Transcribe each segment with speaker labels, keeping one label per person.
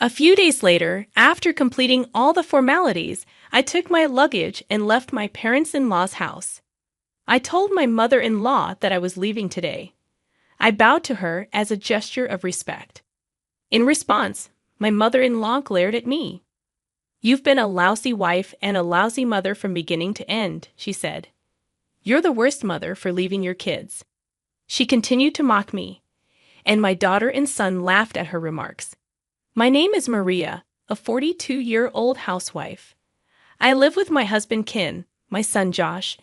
Speaker 1: A few days later, after completing all the formalities, I took my luggage and left my parents-in-law's house. I told my mother-in-law that I was leaving today. I bowed to her as a gesture of respect. In response, my mother-in-law glared at me. "You've been a lousy wife and a lousy mother from beginning to end," she said. "You're the worst mother for leaving your kids." She continued to mock me, and my daughter and son laughed at her remarks. My name is Maria, a 42-year-old housewife. I live with my husband Ken, my son Josh,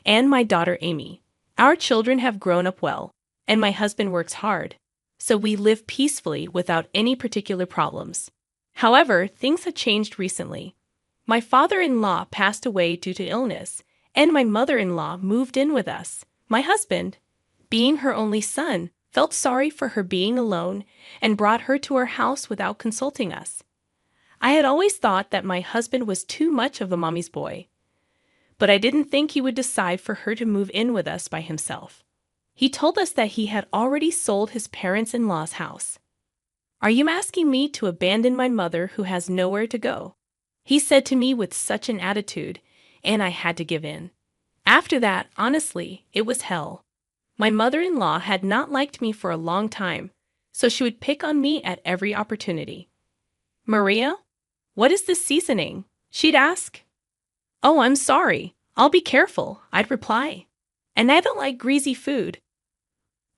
Speaker 1: and my daughter Amy. Our children have grown up well, and my husband works hard, so we live peacefully without any particular problems. However, things have changed recently. My father-in-law passed away due to illness, and my mother-in-law moved in with us. My husband, being her only son, felt sorry for her being alone and brought her to our house without consulting us. I had always thought that my husband was too much of a mommy's boy, but I didn't think he would decide for her to move in with us by himself. He told us that he had already sold his parents-in-law's house. "Are you asking me to abandon my mother who has nowhere to go?" he said to me with such an attitude, and I had to give in. After that, honestly, it was hell. My mother-in-law had not liked me for a long time, so she would pick on me at every opportunity. "Maria, what is this seasoning?" she'd ask. "Oh, I'm sorry. I'll be careful," I'd reply. "And I don't like greasy food."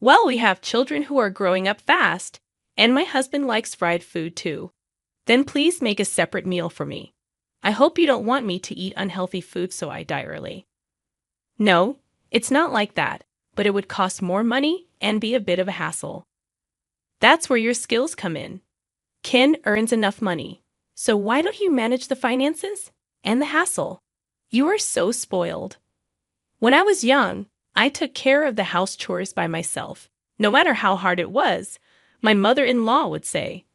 Speaker 1: "Well, we have children who are growing up fast, and my husband likes fried food too. Then please make a separate meal for me. I hope you don't want me to eat unhealthy food so I die early." "No, it's not like that, but it would cost more money and be a bit of a hassle." "That's where your skills come in. Ken earns enough money, so why don't you manage the finances and the hassle? You are so spoiled." When I was young, I took care of the house chores by myself. No matter how hard it was, my mother-in-law would say,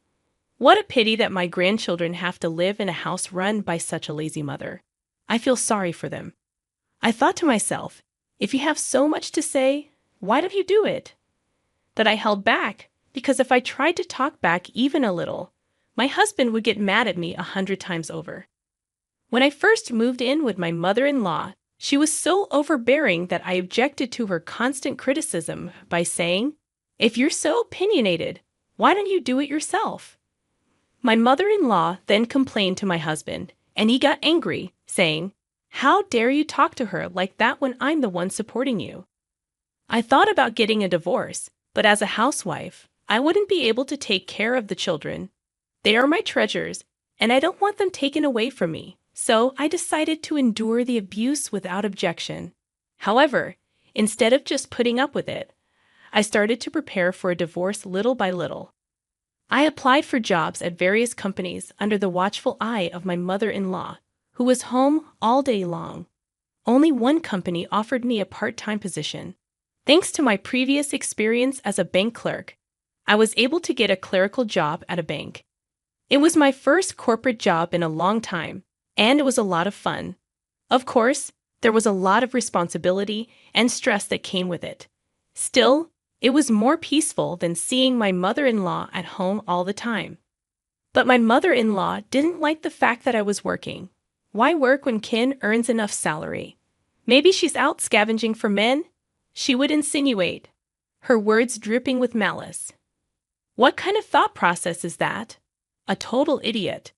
Speaker 1: "What a pity that my grandchildren have to live in a house run by such a lazy mother. I feel sorry for them." I thought to myself, if you have so much to say, why don't you do it? But I held back, because if I tried to talk back even a little, my husband would get mad at me 100 times over. When I first moved in with my mother-in-law, she was so overbearing that I objected to her constant criticism by saying, "If you're so opinionated, why don't you do it yourself?" My mother-in-law then complained to my husband, and he got angry, saying, "How dare you talk to her like that when I'm the one supporting you?" I thought about getting a divorce, but as a housewife, I wouldn't be able to take care of the children. They are my treasures, and I don't want them taken away from me, so I decided to endure the abuse without objection. However, instead of just putting up with it, I started to prepare for a divorce little by little. I applied for jobs at various companies under the watchful eye of my mother-in-law, who was home all day long. Only one company offered me a part-time position. Thanks to my previous experience as a bank clerk, I was able to get a clerical job at a bank. It was my first corporate job in a long time, and it was a lot of fun. Of course, there was a lot of responsibility and stress that came with it. Still, it was more peaceful than seeing my mother-in-law at home all the time. But my mother-in-law didn't like the fact that I was working. Why work when Ken earns enough salary? Maybe she's out scavenging for men? She would insinuate, her words dripping with malice. What kind of thought process is that? A total idiot.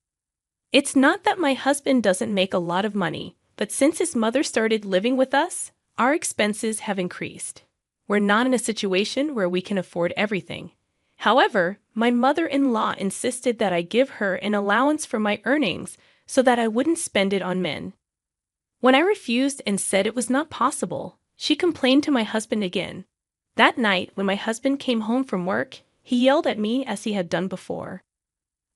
Speaker 1: It's not that my husband doesn't make a lot of money, but since his mother started living with us, our expenses have increased. We're not in a situation where we can afford everything. However, my mother-in-law insisted that I give her an allowance for my earnings so that I wouldn't spend it on men. When I refused and said it was not possible, she complained to my husband again. That night, when my husband came home from work, he yelled at me as he had done before.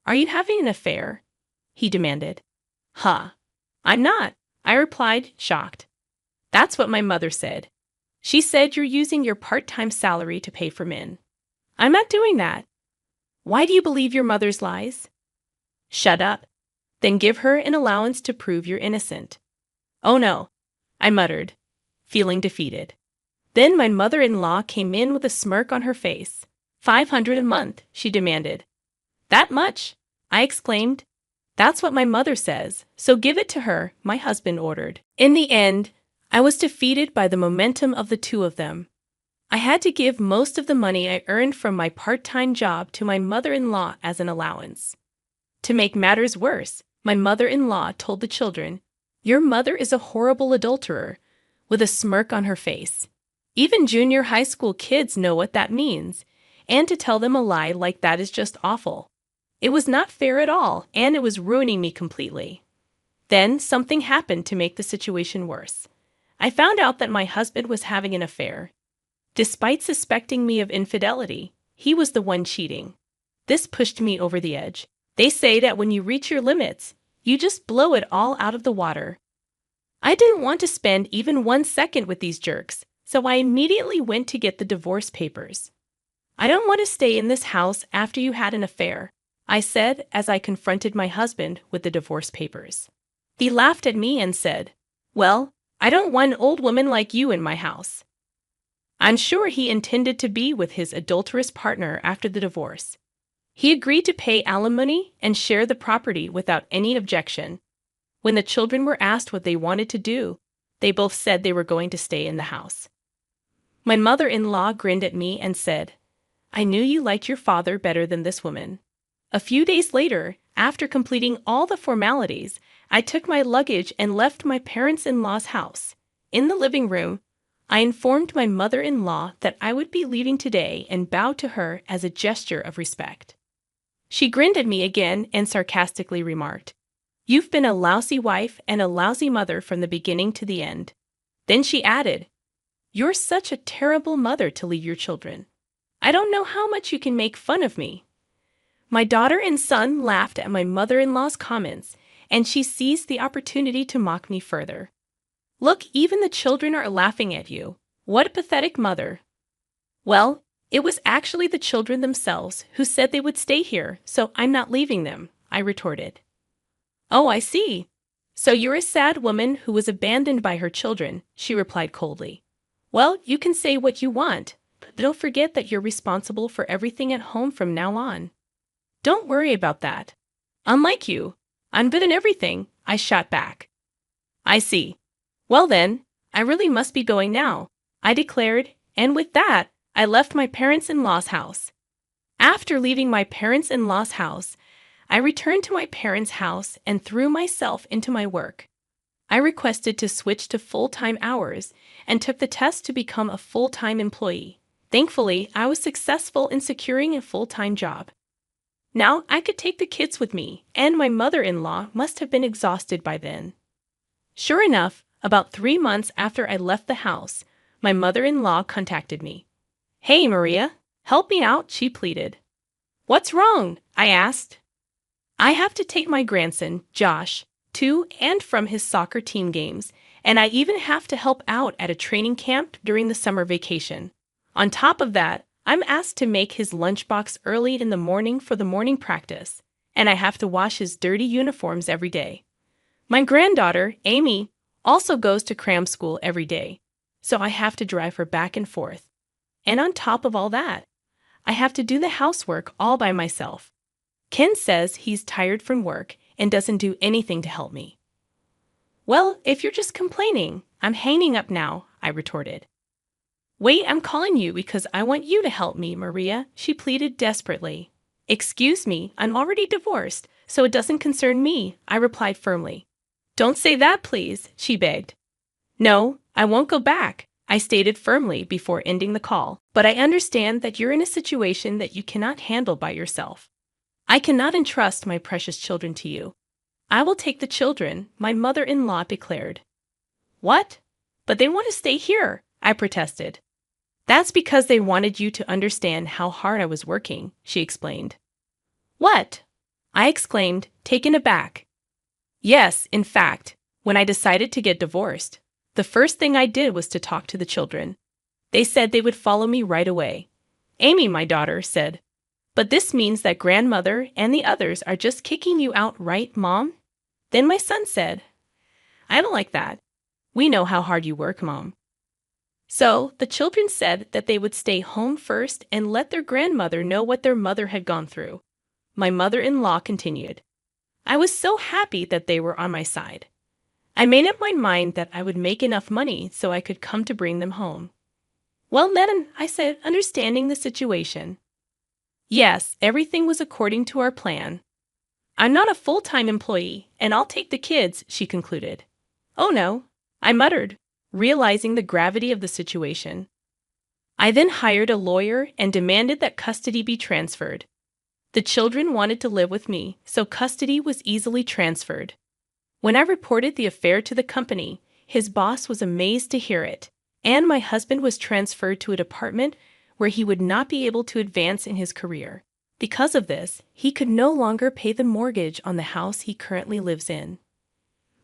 Speaker 1: "Are you having an affair?" he demanded. "Huh. I'm not," I replied, shocked. "That's what my mother said. She said you're using your part-time salary to pay for men." "I'm not doing that." "Why do you believe your mother's lies?" "Shut up. Then give her an allowance to prove you're innocent." "Oh no," I muttered, feeling defeated. Then my mother-in-law came in with a smirk on her face. "500 a month," she demanded. "That much? I exclaimed. That's what my mother says, so give it to her, my husband ordered. In the end, I was defeated by the momentum of the two of them. I had to give most of the money I earned from my part-time job to my mother-in-law as an allowance. To make matters worse, my mother-in-law told the children, "Your mother is a horrible adulterer," with a smirk on her face. Even junior high school kids know what that means, and to tell them a lie like that is just awful. It was not fair at all, and it was ruining me completely. Then something happened to make the situation worse. I found out that my husband was having an affair. Despite suspecting me of infidelity, he was the one cheating. This pushed me over the edge. They say that when you reach your limits, you just blow it all out of the water. I didn't want to spend even 1 second with these jerks, so I immediately went to get the divorce papers. "I don't want to stay in this house after you had an affair," I said as I confronted my husband with the divorce papers. He laughed at me and said, "Well, I don't want an old woman like you in my house." I'm sure he intended to be with his adulterous partner after the divorce. He agreed to pay alimony and share the property without any objection. When the children were asked what they wanted to do, they both said they were going to stay in the house. My mother-in-law grinned at me and said, "I knew you liked your father better than this woman." A few days later, after completing all the formalities, I took my luggage and left my parents-in-law's house. In the living room, I informed my mother-in-law that I would be leaving today and bowed to her as a gesture of respect. She grinned at me again and sarcastically remarked, "You've been a lousy wife and a lousy mother from the beginning to the end." Then she added, "You're such a terrible mother to leave your children. I don't know how much you can make fun of me." My daughter and son laughed at my mother-in-law's comments, and she seized the opportunity to mock me further. "Look, even the children are laughing at you. What a pathetic mother." Well, it was actually the children themselves who said they would stay here, so I'm not leaving them, I retorted. "Oh, I see. So you're a sad woman who was abandoned by her children," she replied coldly. "Well, you can say what you want, but don't forget that you're responsible for everything at home from now on." "Don't worry about that. Unlike you, I'm good at everything," I shot back. "I see. Well then, I really must be going now," I declared, and with that, I left my parents-in-law's house. After leaving my parents-in-law's house, I returned to my parents' house and threw myself into my work. I requested to switch to full-time hours and took the test to become a full-time employee. Thankfully, I was successful in securing a full-time job. Now I could take the kids with me, and my mother-in-law must have been exhausted by then. Sure enough, about 3 months after I left the house, my mother-in-law contacted me. "Hey, Maria, help me out," she pleaded. "What's wrong?" I asked. "I have to take my grandson, Josh, to and from his soccer team games, and I even have to help out at a training camp during the summer vacation. On top of that, I'm asked to make his lunchbox early in the morning for the morning practice, and I have to wash his dirty uniforms every day. My granddaughter, Amy, also goes to cram school every day, so I have to drive her back and forth. And on top of all that, I have to do the housework all by myself. Ken says he's tired from work and doesn't do anything to help me." "Well, if you're just complaining, I'm hanging up now," I retorted. "Wait, I'm calling you because I want you to help me, Maria," she pleaded desperately. "Excuse me, I'm already divorced, so it doesn't concern me," I replied firmly. "Don't say that, please," she begged. "No, I won't go back," I stated firmly before ending the call, "but I understand that you're in a situation that you cannot handle by yourself. I cannot entrust my precious children to you." "I will take the children," my mother-in-law declared. "What? But they want to stay here," I protested. "That's because they wanted you to understand how hard I was working," she explained. "What?" I exclaimed, taken aback. Yes, in fact, when I decided to get divorced, the first thing I did was to talk to the children. They said they would follow me right away. Amy, my daughter, said, "But this means that grandmother and the others are just kicking you out, right, Mom?" Then my son said, "I don't like that. We know how hard you work, Mom." So the children said that they would stay home first and let their grandmother know what their mother had gone through. my mother-in-law continued. I was so happy that they were on my side. I made up my mind that I would make enough money so I could come to bring them home. Well, then, I said, understanding the situation. Yes, everything was according to our plan. I'm not a full-time employee, and I'll take the kids, she concluded. Oh no, I muttered, realizing the gravity of the situation. I then hired a lawyer and demanded that custody be transferred. The children wanted to live with me, so custody was easily transferred. When I reported the affair to the company, his boss was amazed to hear it, and my husband was transferred to a department where he would not be able to advance in his career. Because of this, he could no longer pay the mortgage on the house he currently lives in.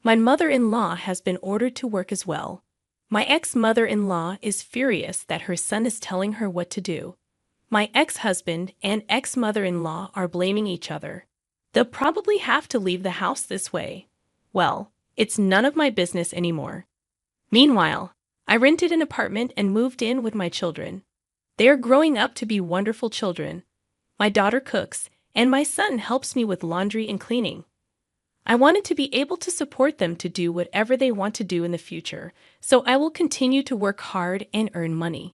Speaker 1: My mother-in-law has been ordered to work as well. My ex-mother-in-law is furious that her son is telling her what to do. My ex-husband and ex-mother-in-law are blaming each other. They'll probably have to leave the house this way. Well, it's none of my business anymore. Meanwhile, I rented an apartment and moved in with my children. They are growing up to be wonderful children. My daughter cooks, and my son helps me with laundry and cleaning. I wanted to be able to support them to do whatever they want to do in the future, so I will continue to work hard and earn money.